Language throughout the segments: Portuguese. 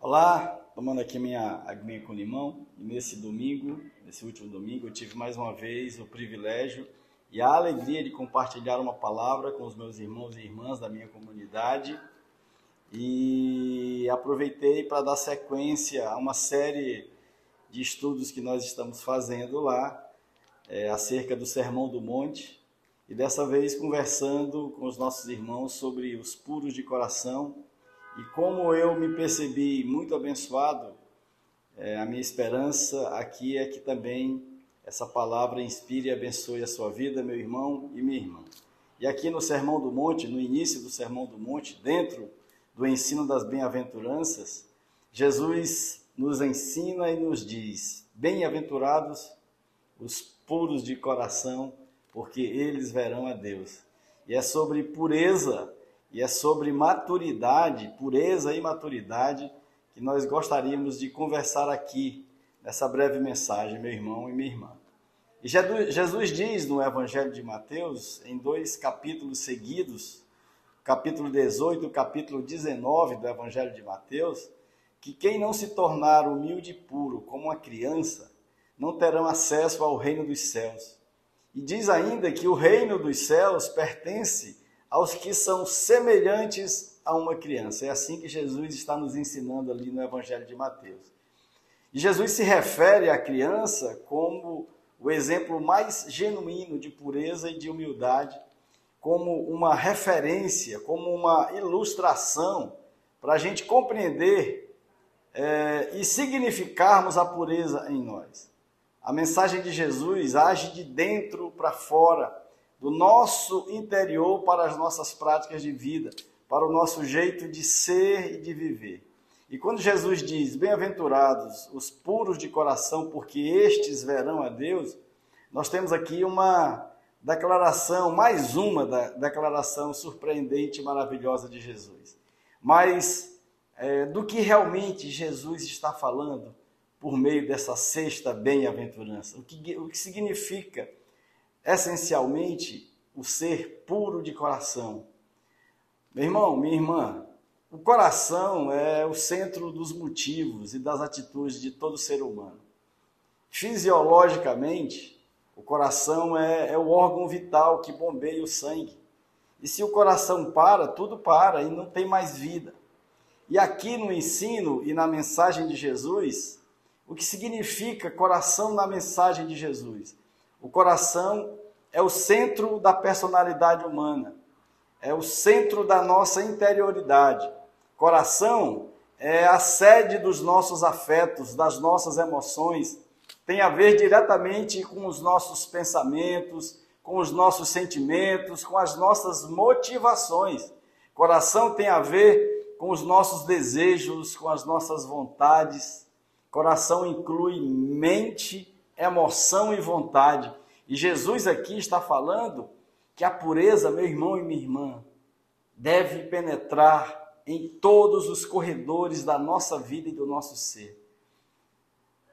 Olá, tomando aqui minha aguinha com limão, e nesse último domingo, eu tive mais uma vez o privilégio e a alegria de compartilhar uma palavra com os meus irmãos e irmãs da minha comunidade e aproveitei para dar sequência a uma série de estudos que nós estamos fazendo lá, acerca do Sermão do Monte, e dessa vez conversando com os nossos irmãos sobre os puros de coração. E como eu me percebi muito abençoado, a minha esperança aqui é que também essa palavra inspire e abençoe a sua vida, meu irmão e minha irmã. E aqui no Sermão do Monte, no início do Sermão do Monte, dentro do ensino das bem-aventuranças, Jesus nos ensina e nos diz: bem-aventurados os puros de coração, porque eles verão a Deus. E é sobre pureza e é sobre maturidade, pureza e maturidade, que nós gostaríamos de conversar aqui, nessa breve mensagem, meu irmão e minha irmã. E Jesus diz no Evangelho de Mateus, em 2 capítulos seguidos, capítulo 18 e capítulo 19 do Evangelho de Mateus, que quem não se tornar humilde e puro como uma criança, não terão acesso ao reino dos céus. E diz ainda que o reino dos céus pertence aos que são semelhantes a uma criança. É assim que Jesus está nos ensinando ali no Evangelho de Mateus. E Jesus se refere à criança como o exemplo mais genuíno de pureza e de humildade, como uma referência, como uma ilustração para a gente compreender e significarmos a pureza em nós. A mensagem de Jesus age de dentro para fora, do nosso interior para as nossas práticas de vida, para o nosso jeito de ser e de viver. E quando Jesus diz, bem-aventurados os puros de coração, porque estes verão a Deus, nós temos aqui uma declaração, mais uma declaração surpreendente e maravilhosa de Jesus. Mas do que realmente Jesus está falando por meio dessa sexta bem-aventurança? O que significa essencialmente o ser puro de coração? Meu irmão, minha irmã, o coração é o centro dos motivos e das atitudes de todo ser humano. Fisiologicamente, o coração é o órgão vital que bombeia o sangue. E se o coração para, tudo para e não tem mais vida. E aqui no ensino e na mensagem de Jesus, o que significa coração na mensagem de Jesus? O coração é o centro da personalidade humana, é o centro da nossa interioridade. Coração é a sede dos nossos afetos, das nossas emoções, tem a ver diretamente com os nossos pensamentos, com os nossos sentimentos, com as nossas motivações. Coração tem a ver com os nossos desejos, com as nossas vontades. Coração inclui mente, emoção e vontade. E Jesus aqui está falando que a pureza, meu irmão e minha irmã, deve penetrar em todos os corredores da nossa vida e do nosso ser.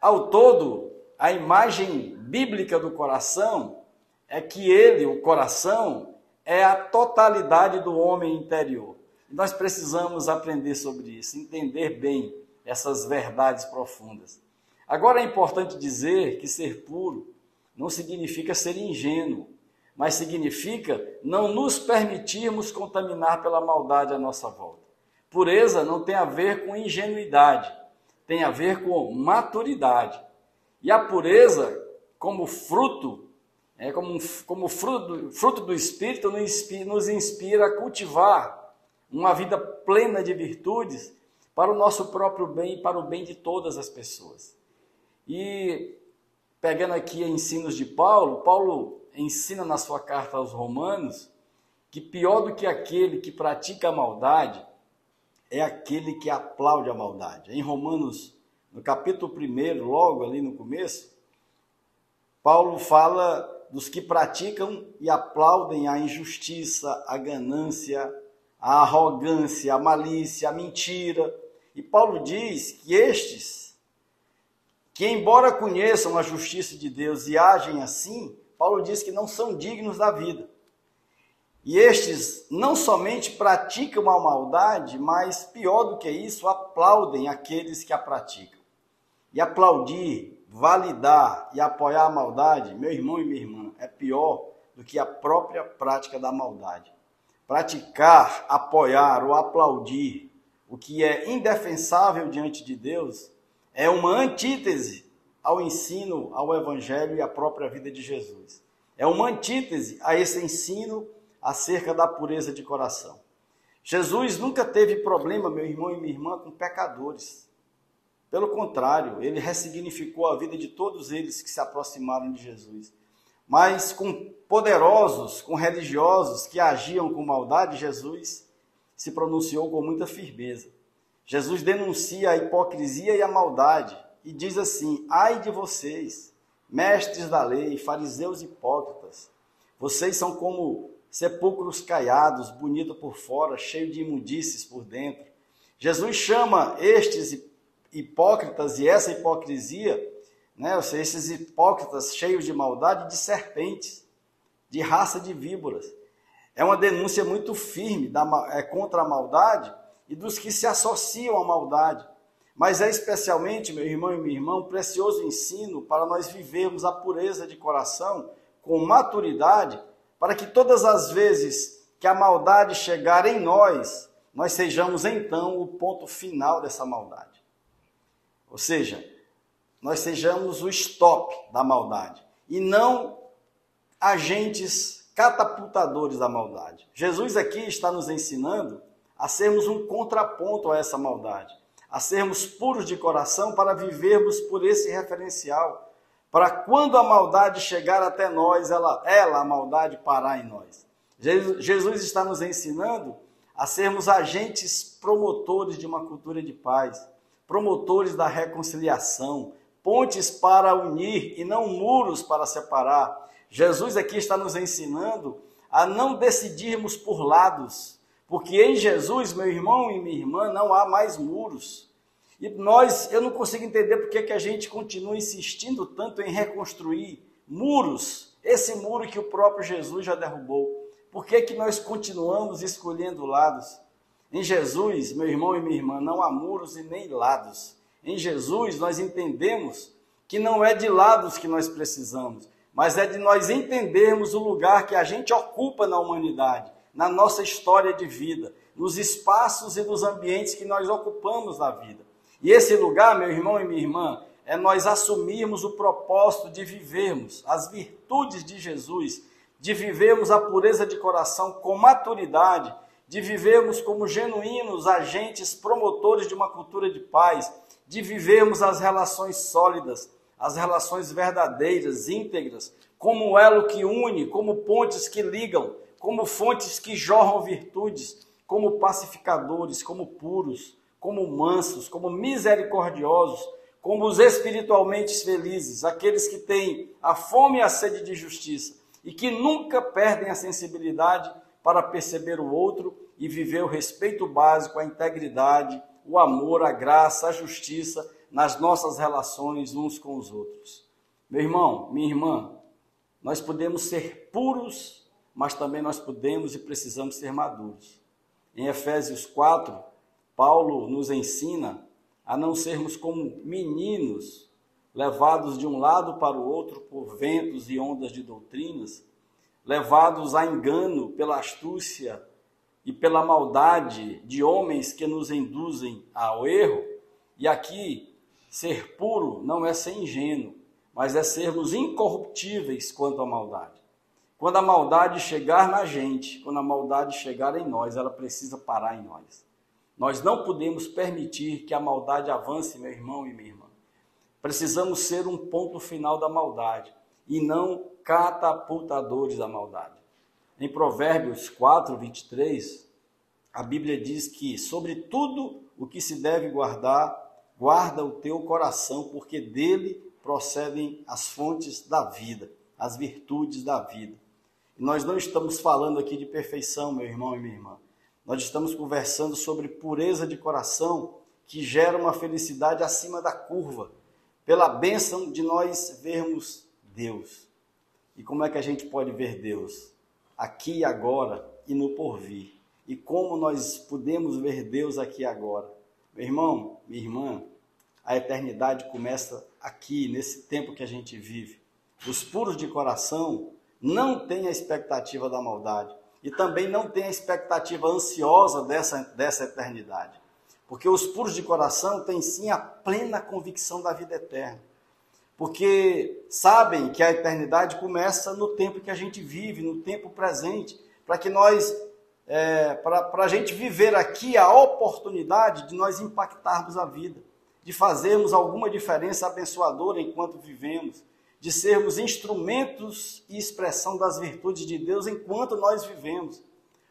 Ao todo, a imagem bíblica do coração é que ele, o coração, é a totalidade do homem interior. E nós precisamos aprender sobre isso, entender bem essas verdades profundas. Agora é importante dizer que ser puro não significa ser ingênuo, mas significa não nos permitirmos contaminar pela maldade à nossa volta. Pureza não tem a ver com ingenuidade, tem a ver com maturidade. E a pureza, como fruto, como fruto do Espírito, nos inspira a cultivar uma vida plena de virtudes para o nosso próprio bem e para o bem de todas as pessoas. E pegando aqui ensinos de Paulo, Paulo ensina na sua carta aos Romanos que pior do que aquele que pratica a maldade é aquele que aplaude a maldade. Em Romanos, no capítulo 1, logo ali no começo, Paulo fala dos que praticam e aplaudem a injustiça, a ganância, a arrogância, a malícia, a mentira. E Paulo diz que estes, que embora conheçam a justiça de Deus e agem assim, Paulo diz que não são dignos da vida. E estes não somente praticam a maldade, mas pior do que isso, aplaudem aqueles que a praticam. E aplaudir, validar e apoiar a maldade, meu irmão e minha irmã, é pior do que a própria prática da maldade. Praticar, apoiar ou aplaudir o que é indefensável diante de Deus é uma antítese ao ensino, ao evangelho e à própria vida de Jesus. É uma antítese a esse ensino acerca da pureza de coração. Jesus nunca teve problema, meu irmão e minha irmã, com pecadores. Pelo contrário, ele ressignificou a vida de todos eles que se aproximaram de Jesus. Mas com poderosos, com religiosos que agiam com maldade, Jesus se pronunciou com muita firmeza. Jesus denuncia a hipocrisia e a maldade e diz assim: ai de vocês, mestres da lei, fariseus hipócritas, vocês são como sepulcros caiados, bonito por fora, cheio de imundícies por dentro. Jesus chama estes hipócritas e essa hipocrisia, ou seja, esses hipócritas cheios de maldade, de serpentes, de raça de víboras. É uma denúncia muito firme contra a maldade e dos que se associam à maldade. Mas é especialmente, meu irmão e minha irmã, um precioso ensino para nós vivermos a pureza de coração com maturidade, para que todas as vezes que a maldade chegar em nós, nós sejamos então o ponto final dessa maldade. Ou seja, nós sejamos o stop da maldade e não agentes catapultadores da maldade. Jesus aqui está nos ensinando a sermos um contraponto a essa maldade, a sermos puros de coração para vivermos por esse referencial, para quando a maldade chegar até nós, a maldade parar em nós. Jesus está nos ensinando a sermos agentes promotores de uma cultura de paz, promotores da reconciliação, pontes para unir e não muros para separar. Jesus aqui está nos ensinando a não decidirmos por lados, porque em Jesus, meu irmão e minha irmã, não há mais muros. E eu não consigo entender porque que a gente continua insistindo tanto em reconstruir muros, esse muro que o próprio Jesus já derrubou. Por que que nós continuamos escolhendo lados? Em Jesus, meu irmão e minha irmã, não há muros e nem lados. Em Jesus, nós entendemos que não é de lados que nós precisamos, mas é de nós entendermos o lugar que a gente ocupa na humanidade, na nossa história de vida, nos espaços e nos ambientes que nós ocupamos na vida. E esse lugar, meu irmão e minha irmã, é nós assumirmos o propósito de vivermos as virtudes de Jesus, de vivermos a pureza de coração com maturidade, de vivermos como genuínos agentes promotores de uma cultura de paz, de vivermos as relações sólidas, as relações verdadeiras, íntegras, como um elo que une, como pontes que ligam, como fontes que jorram virtudes, como pacificadores, como puros, como mansos, como misericordiosos, como os espiritualmente felizes, aqueles que têm a fome e a sede de justiça e que nunca perdem a sensibilidade para perceber o outro e viver o respeito básico, a integridade, o amor, a graça, a justiça nas nossas relações uns com os outros. Meu irmão, minha irmã, nós podemos ser puros, mas também nós podemos e precisamos ser maduros. Em Efésios 4, Paulo nos ensina a não sermos como meninos, levados de um lado para o outro por ventos e ondas de doutrinas, levados a engano pela astúcia e pela maldade de homens que nos induzem ao erro. E aqui, ser puro não é ser ingênuo, mas é sermos incorruptíveis quanto à maldade. Quando a maldade chegar na gente, quando a maldade chegar em nós, ela precisa parar em nós. Nós não podemos permitir que a maldade avance, meu irmão e minha irmã. Precisamos ser um ponto final da maldade e não catapultadores da maldade. Em Provérbios 4, 23, a Bíblia diz que sobre tudo o que se deve guardar, guarda o teu coração, porque dele procedem as fontes da vida, as virtudes da vida. E nós não estamos falando aqui de perfeição, meu irmão e minha irmã. Nós estamos conversando sobre pureza de coração que gera uma felicidade acima da curva, pela bênção de nós vermos Deus. E como é que a gente pode ver Deus? Aqui e agora, e no porvir. E como nós podemos ver Deus aqui e agora. Meu irmão, minha irmã, a eternidade começa aqui, nesse tempo que a gente vive. Os puros de coração não têm a expectativa da maldade e também não têm a expectativa ansiosa dessa eternidade. Porque os puros de coração têm sim a plena convicção da vida eterna. Porque sabem que a eternidade começa no tempo que a gente vive, no tempo presente, para que nós, para a gente viver aqui a oportunidade de nós impactarmos a vida, de fazermos alguma diferença abençoadora enquanto vivemos, de sermos instrumentos e expressão das virtudes de Deus enquanto nós vivemos.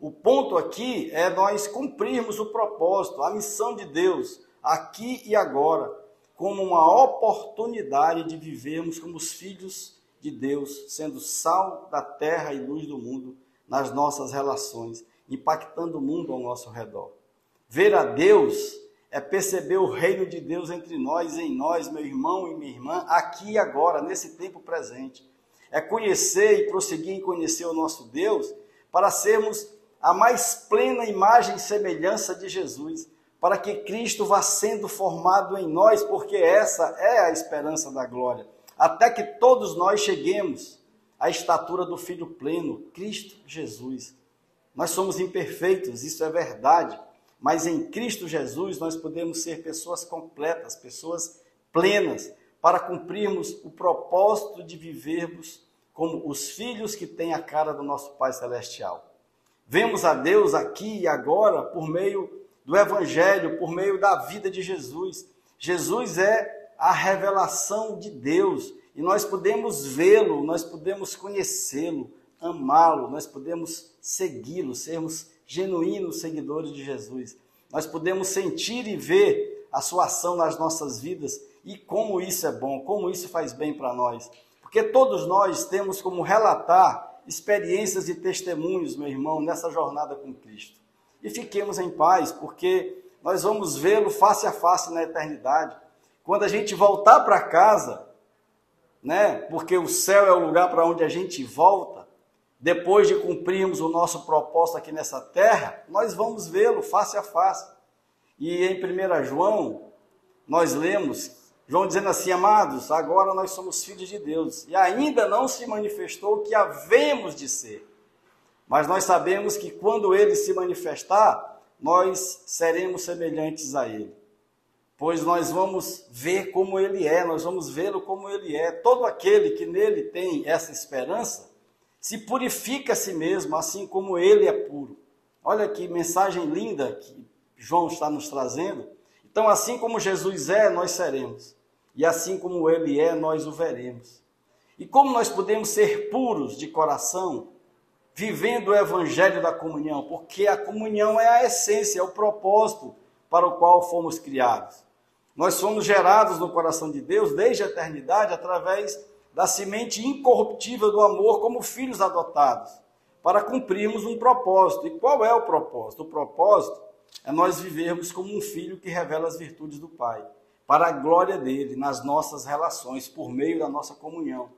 O ponto aqui é nós cumprirmos o propósito, a missão de Deus, aqui e agora, como uma oportunidade de vivermos como os filhos de Deus, sendo sal da terra e luz do mundo nas nossas relações, impactando o mundo ao nosso redor. Ver a Deus é perceber o reino de Deus entre nós e em nós, meu irmão e minha irmã, aqui e agora, nesse tempo presente. É conhecer e prosseguir em conhecer o nosso Deus para sermos a mais plena imagem e semelhança de Jesus, para que Cristo vá sendo formado em nós, porque essa é a esperança da glória, até que todos nós cheguemos à estatura do Filho pleno, Cristo Jesus. Nós somos imperfeitos, isso é verdade, mas em Cristo Jesus nós podemos ser pessoas completas, pessoas plenas, para cumprirmos o propósito de vivermos como os filhos que têm a cara do nosso Pai Celestial. Vemos a Deus aqui e agora por meio do Evangelho, por meio da vida de Jesus. Jesus é a revelação de Deus e nós podemos vê-lo, nós podemos conhecê-lo, amá-lo, nós podemos segui-lo, sermos genuínos seguidores de Jesus. Nós podemos sentir e ver a sua ação nas nossas vidas e como isso é bom, como isso faz bem para nós. Porque todos nós temos como relatar experiências e testemunhos, meu irmão, nessa jornada com Cristo. E fiquemos em paz, porque nós vamos vê-lo face a face na eternidade. Quando a gente voltar para casa, né, porque o céu é o lugar para onde a gente volta, depois de cumprirmos o nosso propósito aqui nessa terra, nós vamos vê-lo face a face. E em 1 João, nós lemos, João dizendo assim: amados, agora nós somos filhos de Deus, e ainda não se manifestou o que havemos de ser. Mas nós sabemos que quando ele se manifestar, nós seremos semelhantes a ele. Pois nós vamos ver como ele é, nós vamos vê-lo como ele é. Todo aquele que nele tem essa esperança, se purifica a si mesmo, assim como ele é puro. Olha que mensagem linda que João está nos trazendo. Então, assim como Jesus é, nós seremos. E assim como ele é, nós o veremos. E como nós podemos ser puros de coração, vivendo o evangelho da comunhão? Porque a comunhão é a essência, é o propósito para o qual fomos criados. Nós somos gerados no coração de Deus desde a eternidade através da semente incorruptível do amor como filhos adotados, para cumprirmos um propósito. E qual é o propósito? O propósito é nós vivermos como um filho que revela as virtudes do Pai, para a glória dele, nas nossas relações, por meio da nossa comunhão.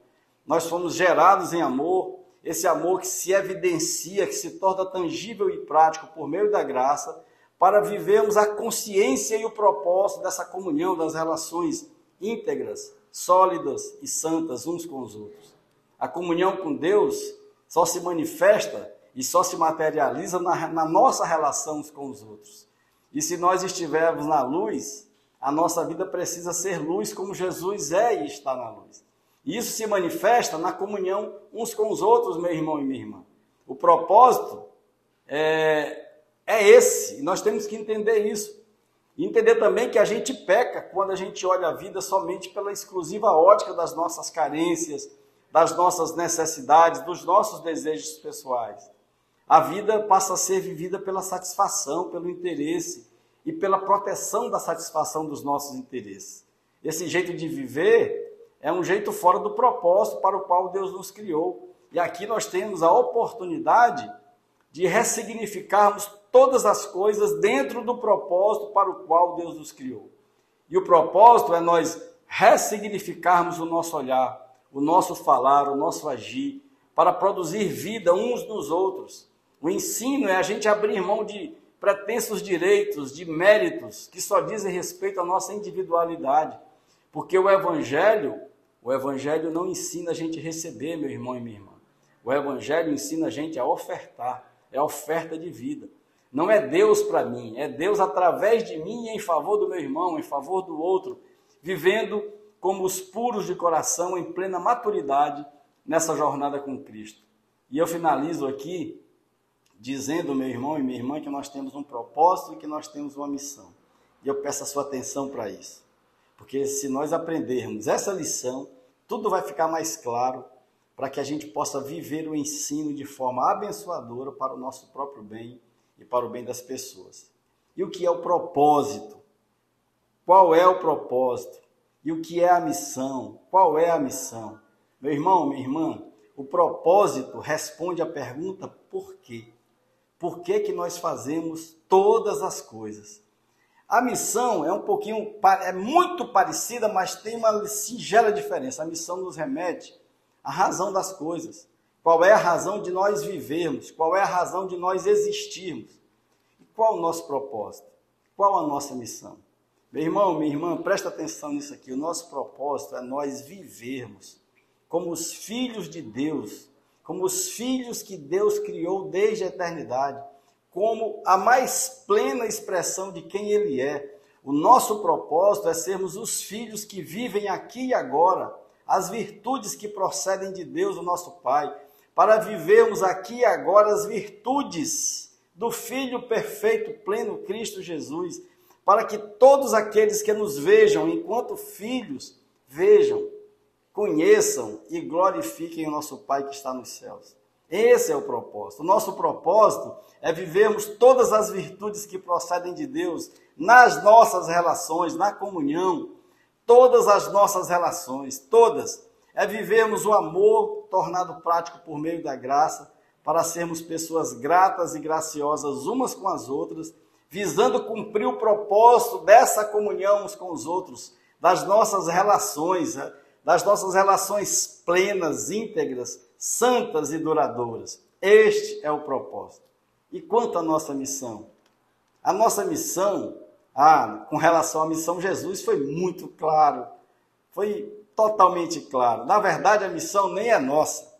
Nós fomos gerados em amor, esse amor que se evidencia, que se torna tangível e prático por meio da graça, para vivermos a consciência e o propósito dessa comunhão, das relações íntegras, sólidas e santas uns com os outros. A comunhão com Deus só se manifesta e só se materializa na nossa relação uns com os outros. E se nós estivermos na luz, a nossa vida precisa ser luz como Jesus é e está na luz. E isso se manifesta na comunhão uns com os outros, meu irmão e minha irmã. O propósito é esse, e nós temos que entender isso. E entender também que a gente peca quando a gente olha a vida somente pela exclusiva ótica das nossas carências, das nossas necessidades, dos nossos desejos pessoais. A vida passa a ser vivida pela satisfação, pelo interesse e pela proteção da satisfação dos nossos interesses. Esse jeito de viver é um jeito fora do propósito para o qual Deus nos criou. E aqui nós temos a oportunidade de ressignificarmos todas as coisas dentro do propósito para o qual Deus nos criou. E o propósito é nós ressignificarmos o nosso olhar, o nosso falar, o nosso agir, para produzir vida uns nos outros. O ensino é a gente abrir mão de pretensos direitos, de méritos, que só dizem respeito à nossa individualidade. Porque o Evangelho não ensina a gente a receber, meu irmão e minha irmã. O Evangelho ensina a gente a ofertar, é a oferta de vida. Não é Deus para mim, é Deus através de mim em favor do meu irmão, em favor do outro, vivendo como os puros de coração, em plena maturidade, nessa jornada com Cristo. E eu finalizo aqui dizendo, meu irmão e minha irmã, que nós temos um propósito e que nós temos uma missão. E eu peço a sua atenção para isso. Porque se nós aprendermos essa lição, tudo vai ficar mais claro para que a gente possa viver o ensino de forma abençoadora para o nosso próprio bem e para o bem das pessoas. E o que é o propósito? Qual é o propósito? E o que é a missão? Qual é a missão? Meu irmão, minha irmã, o propósito responde à pergunta por quê? Por que que nós fazemos todas as coisas? A missão é muito parecida, mas tem uma singela diferença. A missão nos remete à razão das coisas. Qual é a razão de nós vivermos? Qual é a razão de nós existirmos? E qual o nosso propósito? Qual a nossa missão? Meu irmão, minha irmã, presta atenção nisso aqui. O nosso propósito é nós vivermos como os filhos de Deus, como os filhos que Deus criou desde a eternidade, como a mais plena expressão de quem Ele é. O nosso propósito é sermos os filhos que vivem aqui e agora, as virtudes que procedem de Deus, o nosso Pai, para vivermos aqui e agora as virtudes do Filho perfeito, pleno Cristo Jesus, para que todos aqueles que nos vejam enquanto filhos, vejam, conheçam e glorifiquem o nosso Pai que está nos céus. Esse é o propósito. O nosso propósito é vivermos todas as virtudes que procedem de Deus nas nossas relações, na comunhão, todas as nossas relações, todas. É vivermos o amor tornado prático por meio da graça, para sermos pessoas gratas e graciosas umas com as outras, visando cumprir o propósito dessa comunhão uns com os outros, das nossas relações plenas, íntegras, santas e duradouras. Este é o propósito. E quanto à nossa missão? A nossa missão, com relação à missão, Jesus foi muito claro, foi totalmente claro. Na verdade, a missão nem é nossa.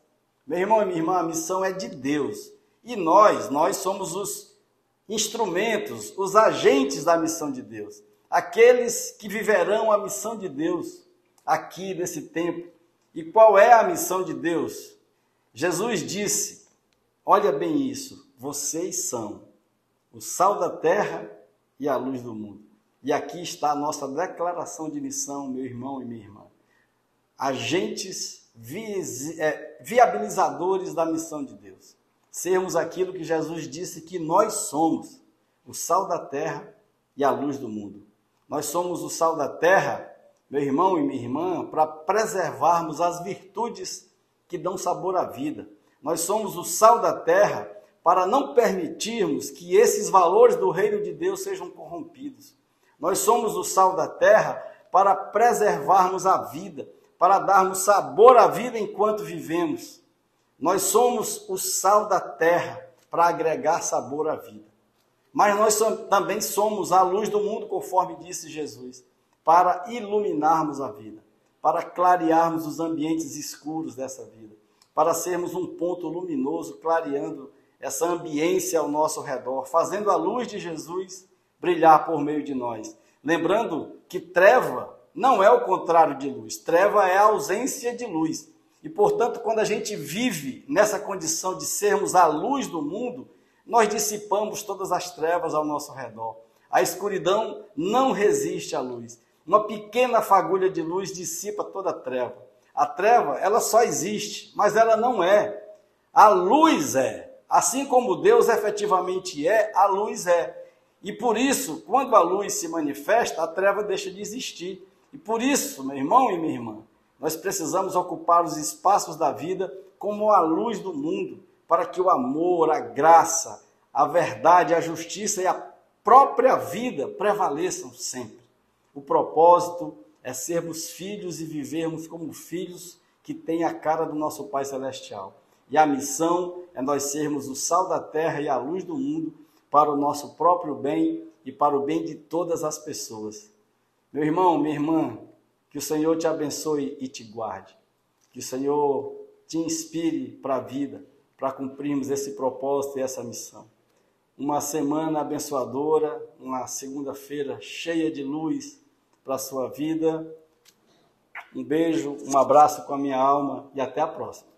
Meu irmão e minha irmã, a missão é de Deus. E nós somos os instrumentos, os agentes da missão de Deus. Aqueles que viverão a missão de Deus aqui nesse tempo. E qual é a missão de Deus? Jesus disse, olha bem isso, vocês são o sal da terra e a luz do mundo. E aqui está a nossa declaração de missão, meu irmão e minha irmã. Agentes viabilizadores da missão de Deus. Sermos aquilo que Jesus disse que nós somos, o sal da terra e a luz do mundo. Nós somos o sal da terra, meu irmão e minha irmã, para preservarmos as virtudes que dão sabor à vida. Nós somos o sal da terra para não permitirmos que esses valores do reino de Deus sejam corrompidos. Nós somos o sal da terra para preservarmos a vida, para darmos sabor à vida enquanto vivemos. Nós somos o sal da terra para agregar sabor à vida. Mas nós também somos a luz do mundo, conforme disse Jesus, para iluminarmos a vida, para clarearmos os ambientes escuros dessa vida, para sermos um ponto luminoso, clareando essa ambiência ao nosso redor, fazendo a luz de Jesus brilhar por meio de nós. Lembrando que treva não é o contrário de luz, treva é a ausência de luz. E, portanto, quando a gente vive nessa condição de sermos a luz do mundo, nós dissipamos todas as trevas ao nosso redor. A escuridão não resiste à luz. Uma pequena fagulha de luz dissipa toda a treva. A treva, ela só existe, mas ela não é. A luz é. Assim como Deus efetivamente é, a luz é. E por isso, quando a luz se manifesta, a treva deixa de existir. E por isso, meu irmão e minha irmã, nós precisamos ocupar os espaços da vida como a luz do mundo, para que o amor, a graça, a verdade, a justiça e a própria vida prevaleçam sempre. O propósito é sermos filhos e vivermos como filhos que têm a cara do nosso Pai Celestial. E a missão é nós sermos o sal da terra e a luz do mundo para o nosso próprio bem e para o bem de todas as pessoas. Meu irmão, minha irmã, que o Senhor te abençoe e te guarde. Que o Senhor te inspire para a vida, para cumprirmos esse propósito e essa missão. Uma semana abençoadora, uma segunda-feira cheia de luz para a sua vida. Um beijo, um abraço com a minha alma e até a próxima.